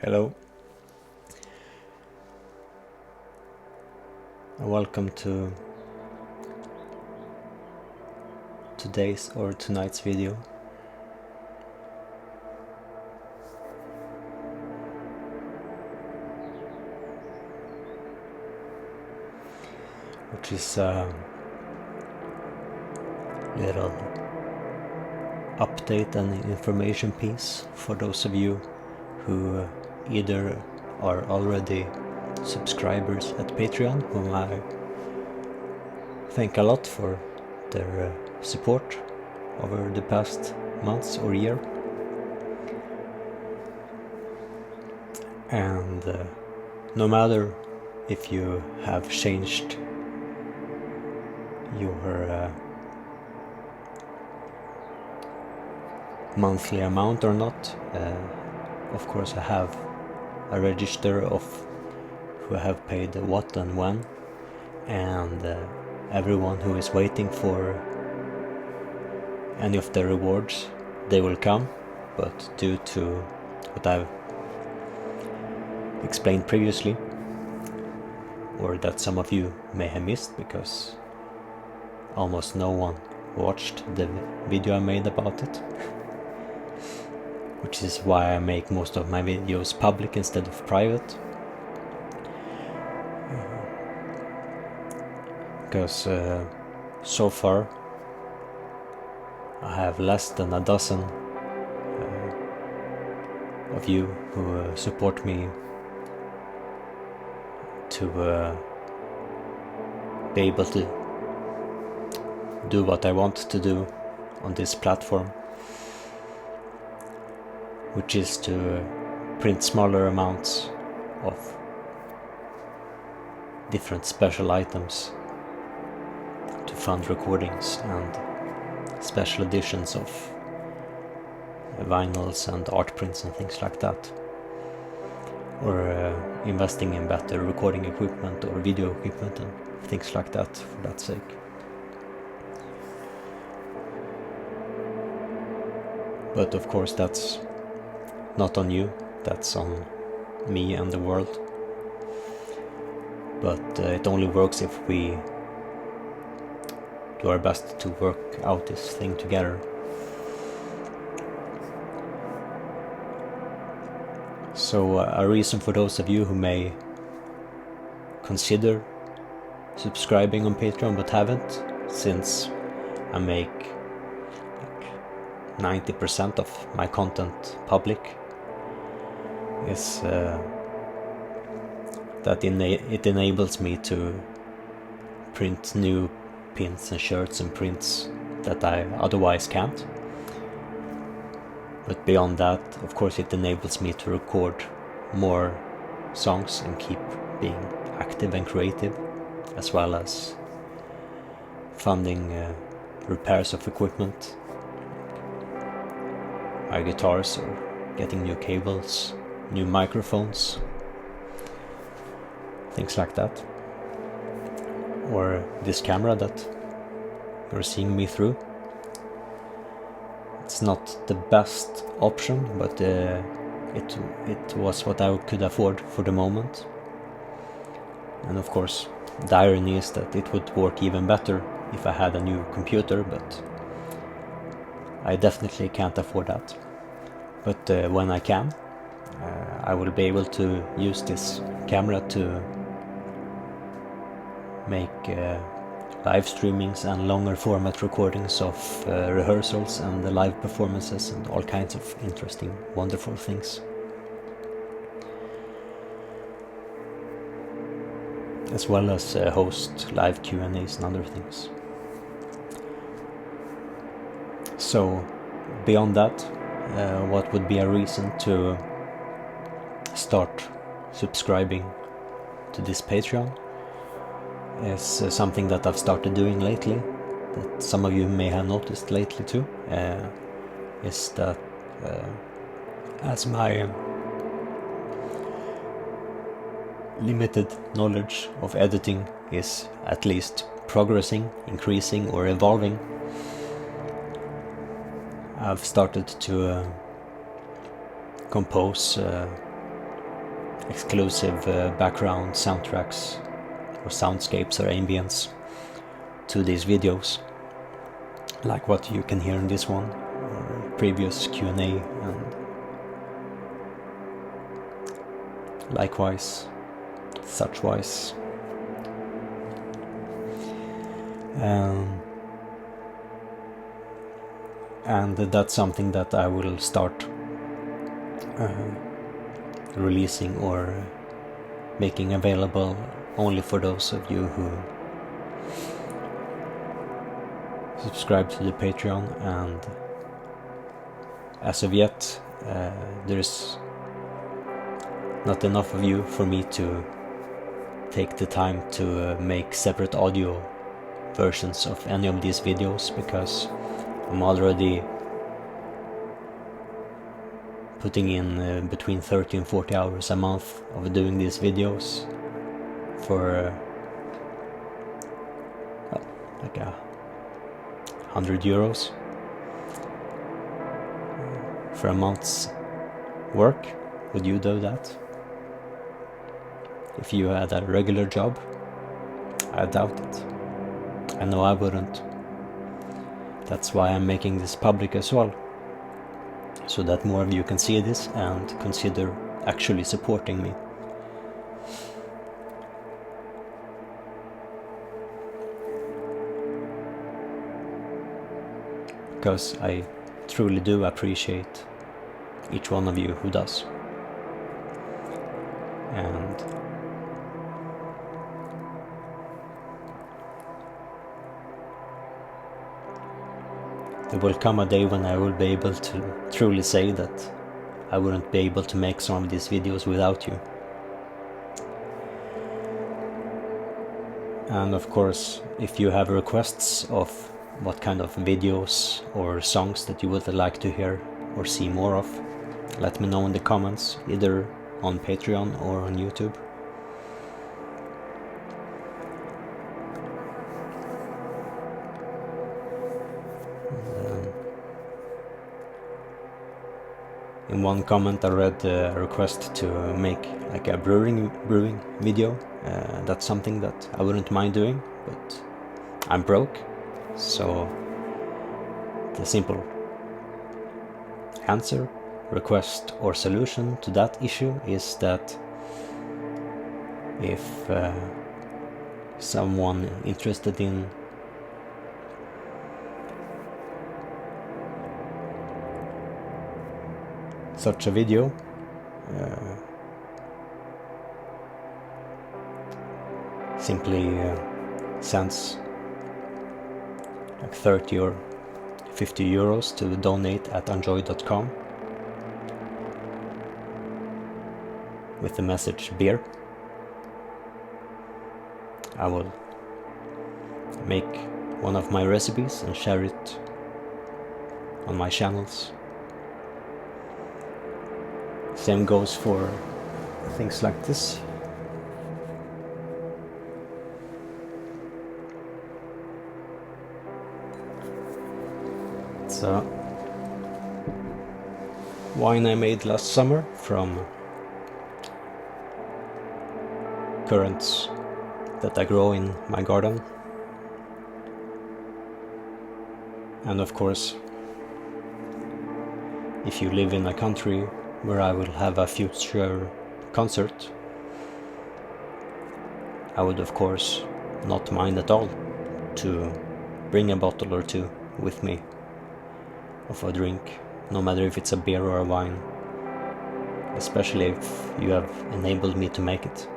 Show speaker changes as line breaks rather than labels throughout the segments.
Hello, and welcome to today's or tonight's video, which is a little update and information piece for those of you who either are already subscribers at Patreon, whom I thank a lot for their support over the past months or year, and no matter if you have changed your monthly amount or not, of course I have a register of who have paid what and when, and everyone who is waiting for any of the rewards, they will come, but due to what I've explained previously, or that some of you may have missed because almost no one watched the video I made about it, which is why I make most of my videos public instead of private, because so far I have less than a dozen of you who support me to be able to do what I want to do on this platform, which is to print smaller amounts of different special items to fund recordings and special editions of vinyls and art prints and things like that, or investing in better recording equipment or video equipment and things like that for that sake. But of course that's not on you, that's on me and the world. But it only works if we do our best to work out this thing together. So a reason for those of you who may consider subscribing on Patreon but haven't, since I make 90% of my content public, is that it enables me to print new pins and shirts and prints that I otherwise can't. But beyond that, of course, it enables me to record more songs and keep being active and creative, as well as funding repairs of equipment, my guitars, or getting new cables, new microphones, things like that, or this camera that you're seeing me through. It's not the best option, but it was what I could afford for the moment. And of course, the irony is that it would work even better if I had a new computer, but I definitely can't afford that. But when I can, I will be able to use this camera to make live streamings and longer format recordings of rehearsals and the live performances and all kinds of interesting, wonderful things. As well as host live Q&As and other things. So beyond that, what would be a reason to start subscribing to this Patreon is something that I've started doing lately, that some of you may have noticed lately too, is that as my limited knowledge of editing is at least progressing, increasing or evolving, I've started to compose exclusive background soundtracks or soundscapes or ambience to these videos, like what you can hear in this one, or previous Q&A, and likewise, suchwise. And that's something that I will start releasing or making available only for those of you who subscribe to the Patreon. And as of yet, there's not enough of you for me to take the time to make separate audio versions of any of these videos, because I'm already putting in between 30 and 40 hours a month of doing these videos for like €100 for a month's work. Would you do that if you had a regular job? I doubt it. I know I wouldn't. That's why I'm making this public as well, so that more of you can see this and consider actually supporting me. Because I truly do appreciate each one of you who does. And there will come a day when I will be able to truly say that I wouldn't be able to make some of these videos without you. And of course, if you have requests of what kind of videos or songs that you would like to hear or see more of, let me know in the comments, either on Patreon or on YouTube. In one comment I read a request to make like a brewing video. That's something that I wouldn't mind doing, but I'm broke, so the simple answer, request or solution to that issue is that if someone interested in such a video simply sends like 30 or 50 euros to donate at enjoy.com with the message beer, I will make one of my recipes and share it on my channels. Same goes for things like this. It's a wine I made last summer from currants that I grow in my garden. And of course, if you live in a country where I will have a future concert, I would of course not mind at all to bring a bottle or two with me of a drink, no matter if it's a beer or a wine, especially if you have enabled me to make it.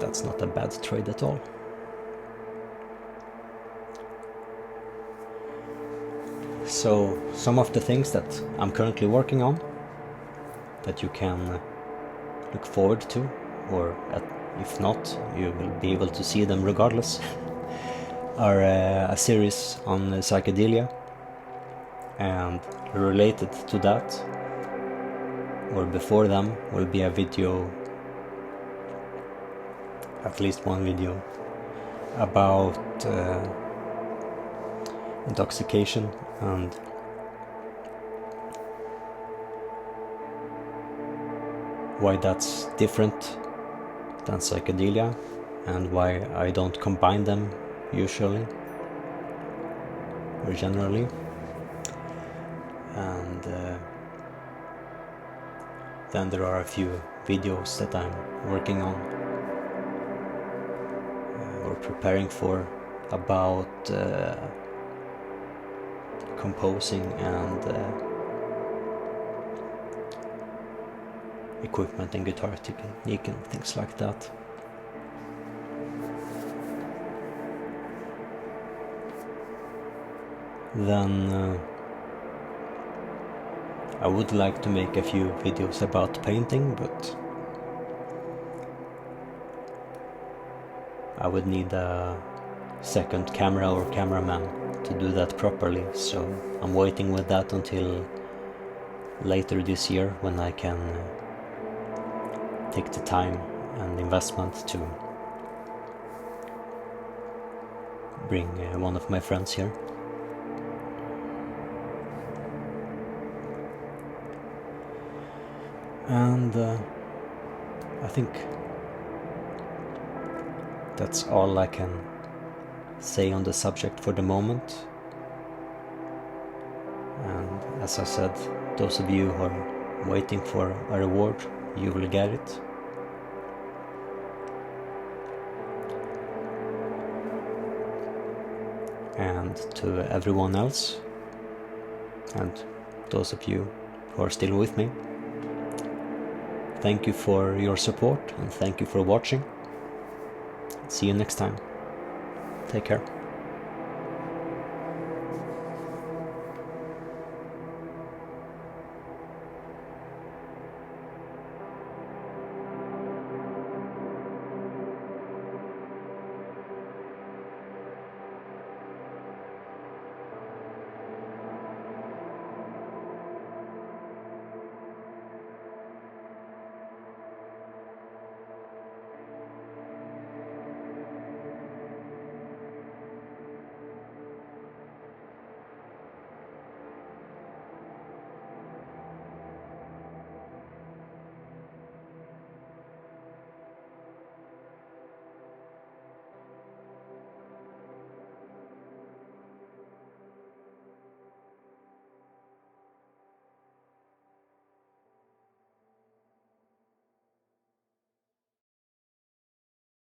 That's not a bad trade at all. So some of the things that I'm currently working on that you can look forward to, or if not, you will be able to see them regardless, are a series on psychedelia, and related to that, or before them, will be a video, at least one video, about intoxication, and why that's different than psychedelia, and why I don't combine them usually or generally. And then there are a few videos that I'm working on or preparing for about composing and equipment and guitar technique and things like that. Then I would like to make a few videos about painting, but I would need a second camera or cameraman to do that properly, so I'm waiting with that until later this year, when I can take the time and investment to bring one of my friends here. And I think that's all I can say on the subject for the moment. And as I said, those of you who are waiting for a reward, you will get it. And to everyone else, and those of you who are still with me, thank you for your support, and thank you for watching. See you next time. Take care.